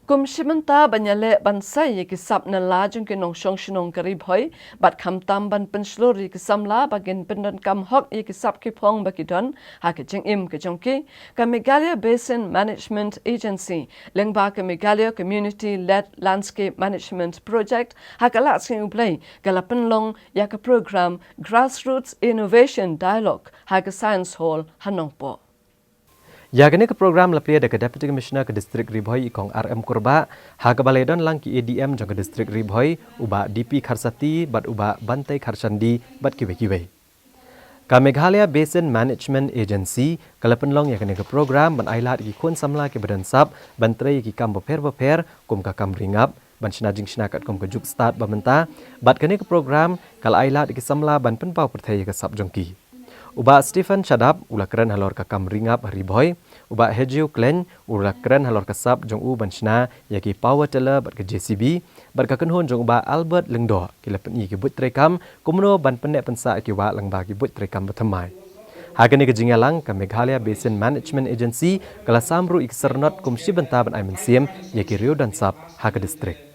กุมชิมันตาบัญญาเละบันไซยกิสับนัลลาจงกินองชงชนงกรีบหอยบัดคำตามบันเป็นสโลรีกิสัมลาบักินเป็นดันกำฮอกยกิสับกิพองบักิดอนหากจิงอิมกิจงกีกามิกาเลีย Basin Management Agency เลงบากามิกาเลีย Community Led Landscape Management Project หากละสิงอุปเลยกลาเป็นลงยากโปรแกรม Grassroots Innovation Dialogue หาก Science Hall ฮันนองปอย่างนี้ก็โปรแกรมลับเรียดกับ Deputy Commissioner กับ District Ribhoi ของ RM กุรบะหากบาเลดอนลังกี ADM จงกับ District Ribhoi อุบะ DP คาร์สตีบัดอุบะบันเตคาร์ชันดีบัดกิเวกิเวกับ Meghalaya Basin Management Agency กลับเป็นลองอย่างนี้ก็โปรแกรมบันไอลาดกีคนสำลักกับบันซับบันเตยกีกัมบเพอกุมกับกัมริงับบันชนะจิงชนะกัดกุมกับจุกสตาร์ทบันตาบัดกันนี้ก็โปรแกรมกับไอลาดกีสำลักบันเป็นเป้าประเทศกับซับจงกีอุบะสตีเฟนชาดับอุลักเรนฮัลลอร์กับกัมริงับริบอยอุบะเฮจิวเคลนอุลักเรนฮัลลอร์กับซับจงอูบันชนะยากีพาวเวอร์เทเลอร์บัดกับ JCB บัดกับกันฮุนจงอุบะอัลเบิร์ตลึงดอกิเลเป็นอีกิบุตรเตรกัมกุมโนบันเป็นเนปันสากิวะลังบากิบุตรเตรกัมบัตมายหากนี้ก็จิงลังกับ Meghalaya Basin Management Agency กลาสามรูอีกสรนอตกุมชิบันตาบันไอมันเซียมยากิริโอดันซับหากดิสตริก